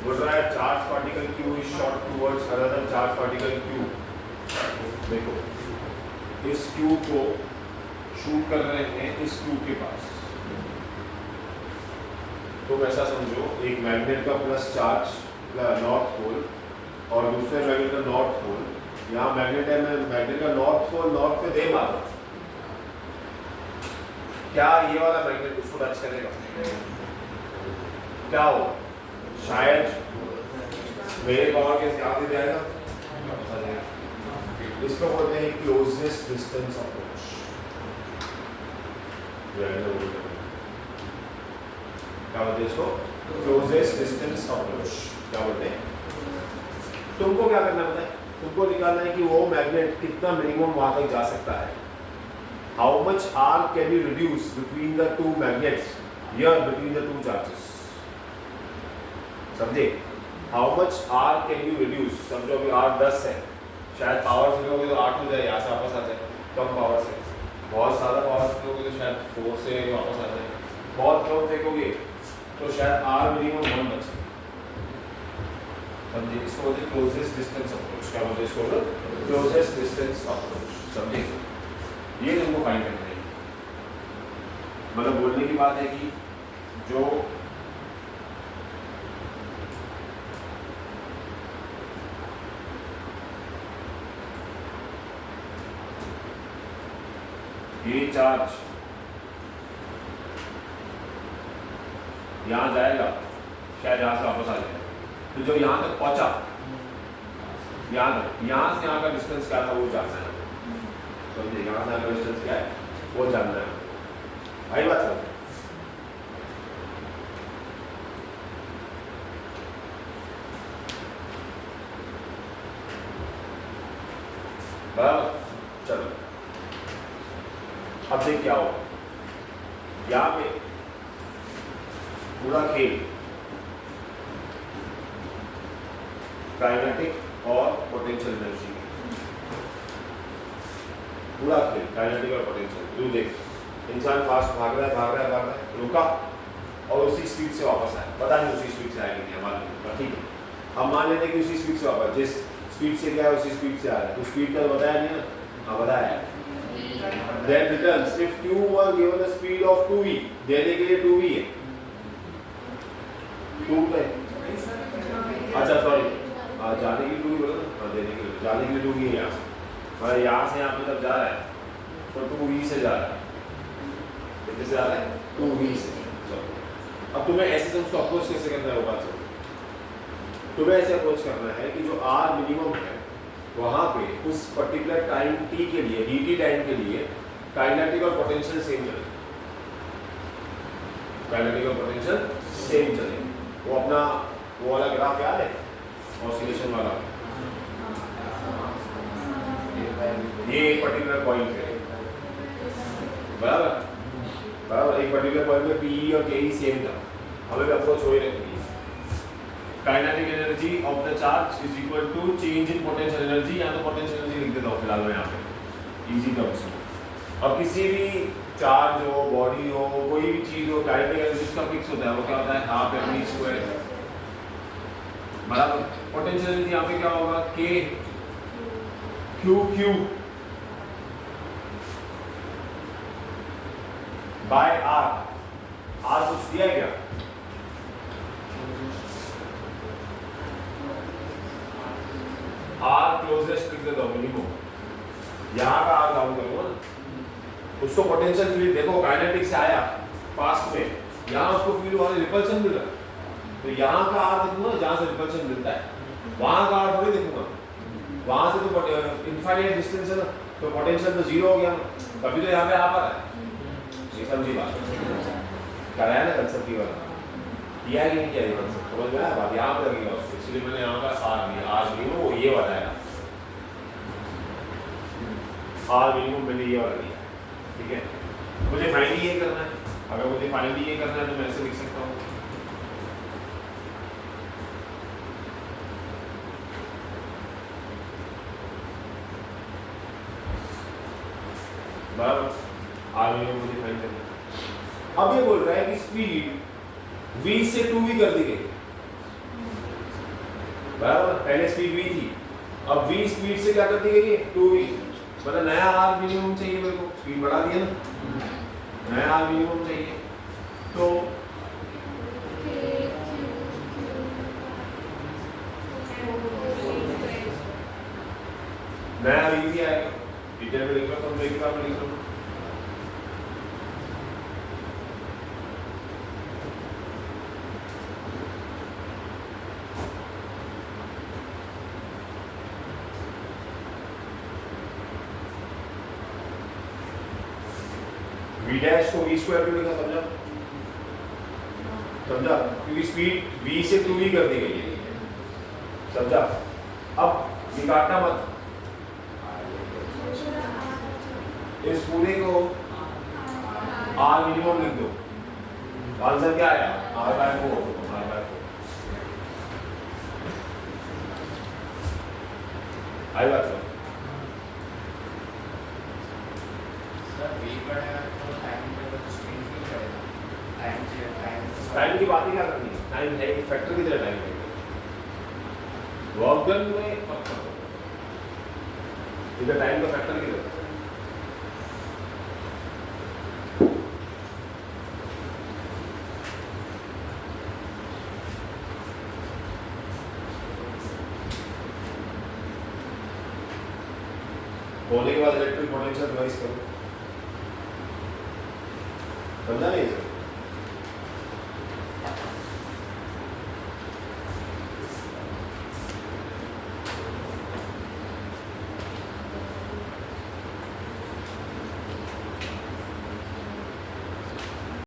बोल रहा है charge particle Q is shot towards another charge particle Q। देखो इस Q को शूट कर रहे हैं इस Q के पास। तो वैसा समझो एक मैग्नेट का प्लस चार्ज नॉर्थ पोल और दूसरे मैग्नेट का नॉर्थ पोल। यहाँ मैग्नेट है, मैं मैग्नेट का नॉर्थ पोल नॉर्थ पे दे मारा, क्या ये वाला मैग्नेट उसको टच करेगा? क्या हो, शायद मेरे पावर के यहाँ से जाएगा। इसको बोलते हैं क्लोजेस्ट डिस्टेंस अप्रोच। क्या बोलते हैं इसको? Closest distance approach. क्या बोलते हैं? तुमको क्या करना पता है? तुमको निकालना है कि वो मैग्नेट कितना मिनिमम वहां तक जा सकता है। How much R can you reduce between the two magnets here, between the two charges? समझे? How much R can you reduce? समझो अभी R 10 है, शायद पावर से लोगे तो 8 हो जाए, यहाँ से वापस आ जाए कम पावर से। बहुत ज़्यादा पावर से लोगे तो शायद 4 से वापस आ जाए। बहुत कम फेंकोगे तो शायद R मिनिमम 1 बचे। समझे? इसको बोलते हैं क्लोजेस्ट डिस्टेंस अप्रोच। क्या बोलते हैं इसको? Closest distance approach. समझे? ये तुमको फाइंड करना है। मतलब बोलने की बात है कि जो ये चार्ज यहां जाएगा, शायद यहां से वापस आ जाएगा, तो जो यहां तक पहुंचा, यहां से यहां का डिस्टेंस क्या था वो जानना है। समझिए? यहाँ से आगे डिस्टेंस क्या है वो जानना है। भाई बात कर बराबर। चलो अब देख क्या हो, यहाँ पे पूरा खेल काइनेटिक और पोटेंशियल एनर्जी, पूरा खेल काइनेटिक और पोटेंशियल। तू देख, इंसान फास्ट भाग रहा है, रुका और उसी स्पीड से वापस आया। पता नहीं उसी स्पीड से आएगा नहीं, हमारा ठीक है। हम मान लेते हैं कि उसी स्पीड से वापस, जिस स्पीड से गया उसी स्पीड से आ रहा है। तो स्पीड का बताया नहीं ना? हाँ बताया। Then returns if Q was given a speed of 2v, देने के लिए 2v है, 2 पे। अच्छा सॉरी, जाने के लिए 2v बोला ना? देने के लिए, जाने के लिए 2v है यहाँ से। और यहाँ से यहाँ पे जब जा रहा है तो 2v से जा रहा है। कितने से जा रहा है? 2v से। अब तुम्हें ऐसे उसको अप्रोच कैसे करना है? बात तुम्हें ऐसे अप्रोच करना है कि जो R मिनिमम है वहाँ पे उस पर्टिकुलर टाइम t के लिए, dt टाइम के लिए काइनेटिक और पोटेंशियल सेम चले। काइनेटिक और पोटेंशियल सेम चले। वो अपना वो वाला ग्राफ याद है, ऑसिलेशन वाला? ये एक पर्टिकुलर पॉइंट है, बराबर एक पर्टिकुलर पॉइंट पे PE और KE सेम था। हमें भी अप्रोच हो ही रखी है। Kinetic energy of the charge is equal to change in potential energy, या तो पोटेंशियल एनर्जी लिख देता हूँ फिलहाल मैं यहाँ पे इजी टर्म्स में। अब किसी भी चार्ज हो, बॉडी हो, कोई भी चीज हो, काइनेटिक एनर्जी उसका फिक्स होता है। वो क्या होता है? हाफ mv स्क्वायर, बराबर। पोटेंशियल एनर्जी यहाँ पे क्या होगा? K Q बाय R कुछ दिया क्या? R क्लोजेस्ट लिख देता हूँ मिनिमम। यहाँ का R डाउन करूँगा ना, उसको पोटेंशियल फील्ड देखो काइनेटिक से आया फास्ट में, यहाँ उसको फील्ड वाले रिपल्शन मिल रहा है, तो यहाँ का R देखूंगा जहाँ से रिपल्शन मिलता है, वहाँ का R थोड़ी देखूंगा। वहाँ से तो इनफाइनाइट डिस्टेंस है ना, तो पोटेंशियल तो जीरो हो गया ना, तभी तो यहाँ पे आ पा रहा है। ये समझी बात? कराया ना कंसेप्ट वाला, किया है कि नहीं किया? ये कंसेप्ट समझ में आया? बात यहाँ पे लगेगा उसको, इसलिए मैंने यहाँ का R मिनिमम वो ये वाला है, R मिनिमम मैंने ये वाला लिया। ठीक है, मुझे फाइनली ये करना है। अगर मुझे फाइनली ये करना है तो मैं ऐसे लिख सकता हूँ, बराबर R मिनिमम मुझे फाइंड करना है। अब ये बोल रहा है कि स्पीड v से 2v कर दी गई। बराबर, पहले स्पीड v थी, अब v स्पीड से क्या करती गई है 2v, मतलब नया r मिनिमम चाहिए मेरे को, स्पीड बढ़ा दिया ना, नया r मिनिमम चाहिए, तो नया v भी आएगा, डिटेल में लिख लो, तुम एक बार लिख लो, v डैश को v स्क्वायर क्यों लिखा, समझा समझा, क्योंकि स्पीड v से 2v कर दी गई है, समझा। अब ये काटना मत, इस पूरे को r मिनिमम लिख दो, आंसर क्या आया r/4, आई बात है। टाइम की बात ही क्या करनी है, टाइम है कि फैक्टर की तरह टाइम है, वर्क डन में फर्क करो, इधर टाइम का फैक्टर की तरह। होने के बाद इलेक्ट्रिक पोटेंशियल रिवाइज करो, समझा नहीं?